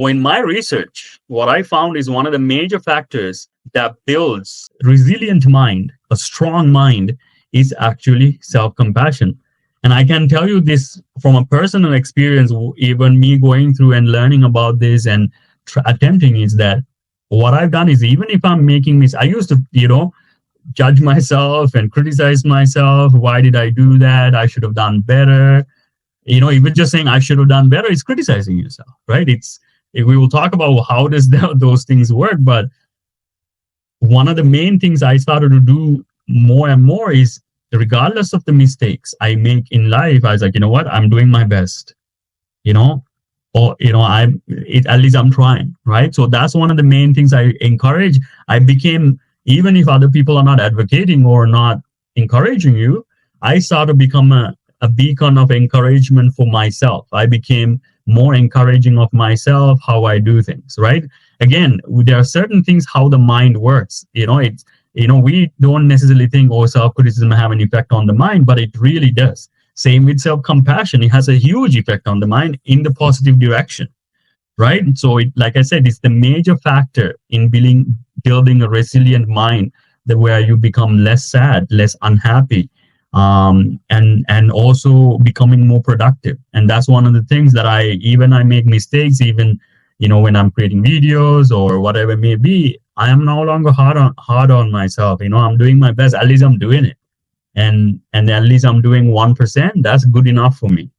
In my research, what I found is one of the major factors that builds resilient mind, a strong mind, is actually self-compassion. And I can tell you this from a personal experience, even me going through and learning about this and attempting is that what I've done is even if I'm making mistakes, I used to, judge myself and criticize myself. Why did I do that? I should have done better. Even just saying I should have done better is criticizing yourself, right? We will talk about how does those things work, but one of the main things I started to do more and more is regardless of the mistakes I make in life, I was like, you know what, I'm doing my best, you know, or at least I'm trying, right? So that's one of the main things I encourage. I became, even if other people are not advocating or not encouraging you, I started to become a beacon of encouragement for myself. I became more encouraging of myself, how I do things, right? Again, there are certain things how the mind works. We don't necessarily think, oh, self-criticism have an effect on the mind, but it really does. Same with self-compassion. It has a huge effect on the mind in the positive direction, right? So, like I said, it's the major factor in building a resilient mind, that where you become less sad, less unhappy, and also becoming more productive. And that's one of the things that I make mistakes, even when I'm creating videos or whatever it may be. I am no longer hard on myself. I'm doing my best. At least I'm doing it, and at least I'm doing 1%. That's good enough for me.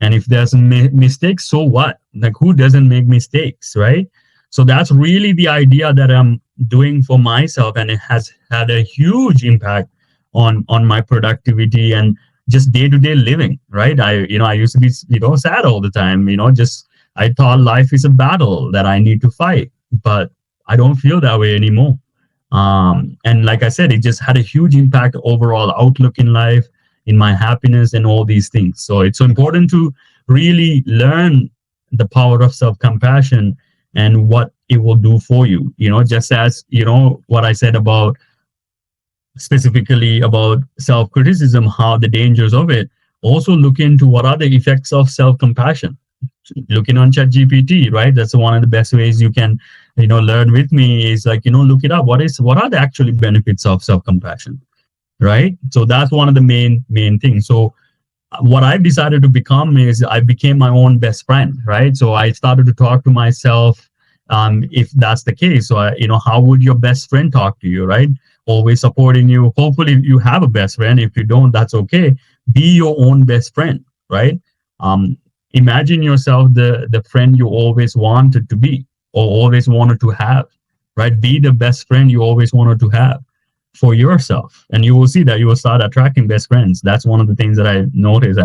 And if there's mistakes, so what? Like, who doesn't make mistakes, right? So that's really the idea that I'm doing for myself, and it has had a huge impact on my productivity and just day-to-day living, right? I used to be sad all the time. Just I thought life is a battle that I need to fight, but I don't feel that way anymore. And like I said, it just had a huge impact overall outlook in life, in my happiness, and all these things. So it's so important to really learn the power of self-compassion and what it will do for you. Just as what I said about specifically about self-criticism, how the dangers of it. Also look into what are the effects of self-compassion. Looking on ChatGPT, right? That's one of the best ways you can, learn with me is like, look it up. What are the actual benefits of self-compassion, right? So that's one of the main things. So what I decided to become is I became my own best friend, right? So I started to talk to myself. If that's the case, so how would your best friend talk to you, right? Always supporting you. Hopefully you have a best friend. If you don't, that's okay. Be your own best friend, right? Imagine yourself the friend you always wanted to be or always wanted to have, right? Be the best friend you always wanted to have for yourself, and you will see that you will start attracting best friends. That's one of the things that I noticed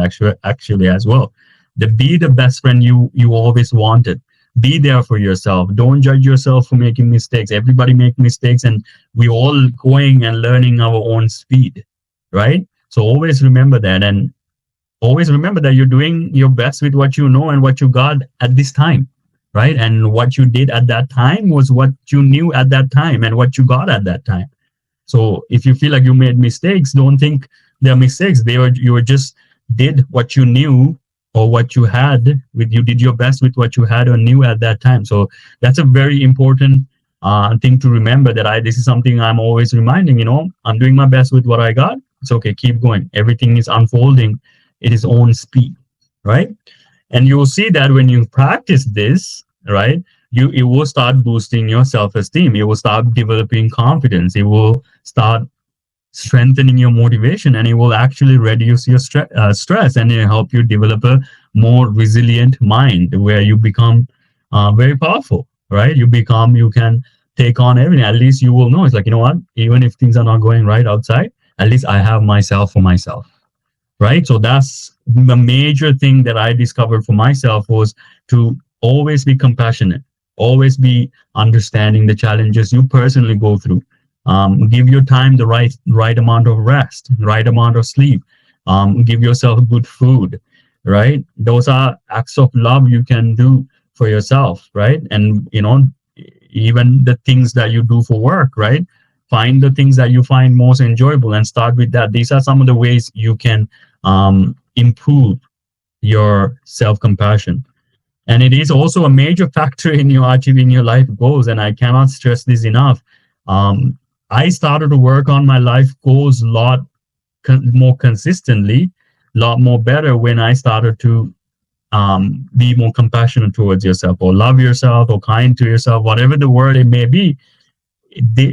actually as well. Be the best friend you always wanted. Be there for yourself. Don't judge yourself for making mistakes. Everybody make mistakes, and we all going and learning our own speed, right? So always remember that, and always remember that you're doing your best with what you know and what you got at this time, right? And what you did at that time was what you knew at that time and what you got at that time. So if you feel like you made mistakes, don't think they're mistakes. You were just did what you knew or what you had you did your best with what you had or knew at that time. So that's a very important thing to remember, that this is something I'm always reminding, I'm doing my best with what I got. It's okay. Keep going. Everything is unfolding at its own speed, right? And you will see that when you practice this, right, it will start boosting your self-esteem. It will start developing confidence. It will start strengthening your motivation, and it will actually reduce your stress, and it help you develop a more resilient mind where you become very powerful, right? You can take on everything. At least you will know it's like, what, even if things are not going right outside, at least I have myself for myself, right? So that's the major thing that I discovered for myself, was to always be compassionate, always be understanding the challenges you personally go through. Give your time the right amount of rest, right amount of sleep. Give yourself good food, right? Those are acts of love you can do for yourself, right? And even the things that you do for work, right? Find the things that you find most enjoyable and start with that. These are some of the ways you can improve your self-compassion. And it is also a major factor in your achieving your life goals. And I cannot stress this enough. Um, I started to work on my life goals a lot more consistently, a lot more better when I started to be more compassionate towards yourself, or love yourself, or kind to yourself, whatever the word it may be.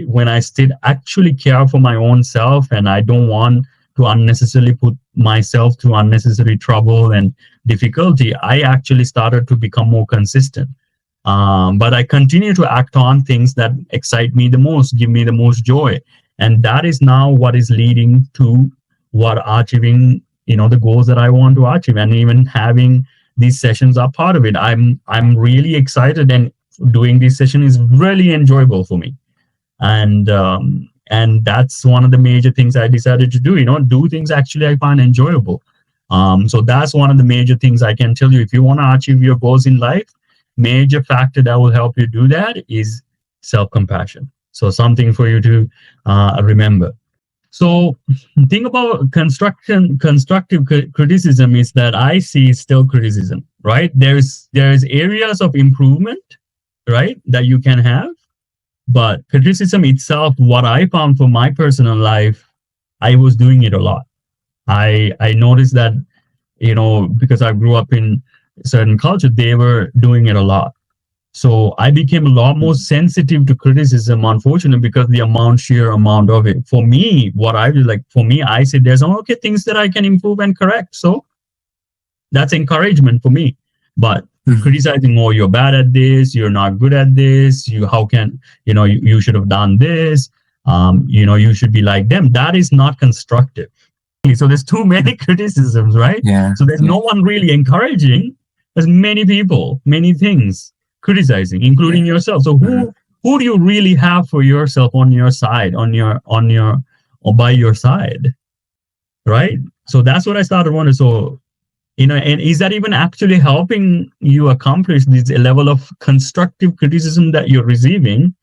When I still actually care for my own self, and I don't want to unnecessarily put myself through unnecessary trouble and difficulty, I actually started to become more consistent. But I continue to act on things that excite me the most, give me the most joy. And that is now what is leading to what achieving, the goals that I want to achieve. And even having these sessions are part of it. I'm really excited, and doing this session is really enjoyable for me. And that's one of the major things I decided to do. Do things actually I find enjoyable. So that's one of the major things I can tell you. If you want to achieve your goals in life, major factor that will help you do that is self-compassion. So something for you to remember. So thing about constructive criticism is that I see still criticism, right? There's areas of improvement, right, that you can have. But criticism itself, what I found for my personal life, I was doing it a lot. I noticed that, because I grew up in a certain culture, they were doing it a lot. So I became a lot more sensitive to criticism, unfortunately, because the sheer amount of it. For me, I said there's things that I can improve and correct. So that's encouragement for me. But criticizing, you're bad at this, you're not good at this, you should have done this, you should be like them. That is not constructive. So there's too many criticisms, right? Yeah. So there's no one really encouraging. There's many people, many things criticizing, including yourself. So who do you really have for yourself on your side, or by your side, right? So that's what I started wondering. So, and is that even actually helping you accomplish this level of constructive criticism that you're receiving?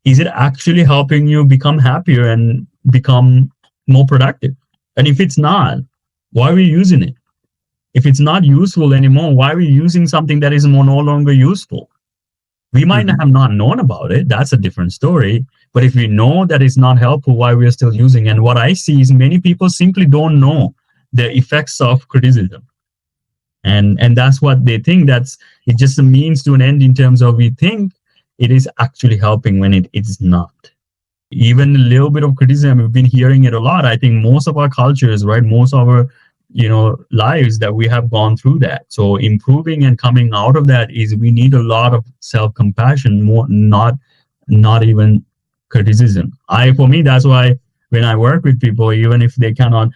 Is it actually helping you become happier and become more productive? And if it's not, why are we using it? If it's not useful anymore, why are we using something that is no longer useful? We might have not known about it. That's a different story. But if we know that it's not helpful, why we are still using it? And what I see is many people simply don't know the effects of criticism. And that's what they think. It's just a means to an end, in terms of we think it is actually helping when it is not. Even a little bit of criticism, we've been hearing it a lot. I think most of our cultures, right, most of our lives that we have gone through that. So improving and coming out of that is we need a lot of self-compassion, more not even criticism. For me, that's why when I work with people, even if they cannot,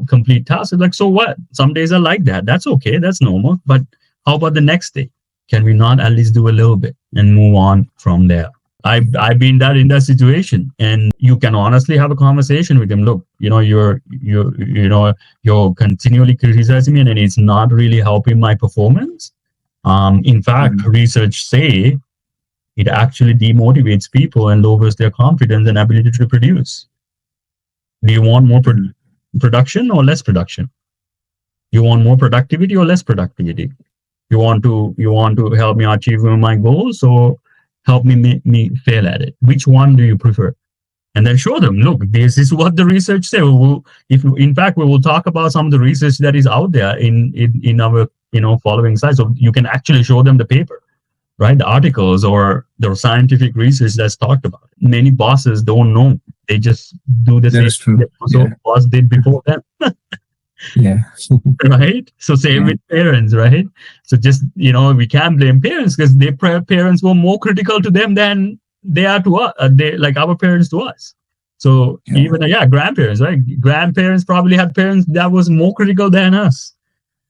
complete tasks, it's like, so what? Some days are like that. That's okay. That's normal. But how about the next day? Can we not at least do a little bit and move on from there? I've been in that situation, and you can honestly have a conversation with them. Look, you're continually criticizing me, and it's not really helping my performance. In fact, research say it actually demotivates people and lowers their confidence and ability to produce. Do you want more production or less production? You want more productivity or less productivity? You want to help me achieve my goals, or help me make me fail at it? Which one do you prefer? And then show them, look, this is what the research says. In fact, we will talk about some of the research that is out there in our following slides. So you can actually show them the paper, right? The articles or the scientific research that's talked about. Many bosses don't know. They just do the same thing that boss did before them. Yeah. Right. So same with parents, right? So just, we can't blame parents, because their parents were more critical to them than they are to us. They like our parents to us. So even grandparents, right? Grandparents probably had parents that was more critical than us,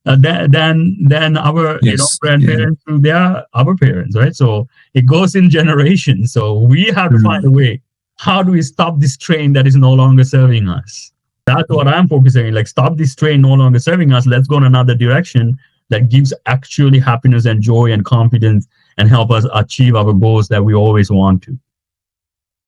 than our grandparents to our parents, right? So it goes in generations. So we have to find a way. How do we stop this train that is no longer serving us? That's what I'm focusing on. Like, stop this train no longer serving us. Let's go in another direction that gives actually happiness and joy and confidence, and help us achieve our goals that we always want to.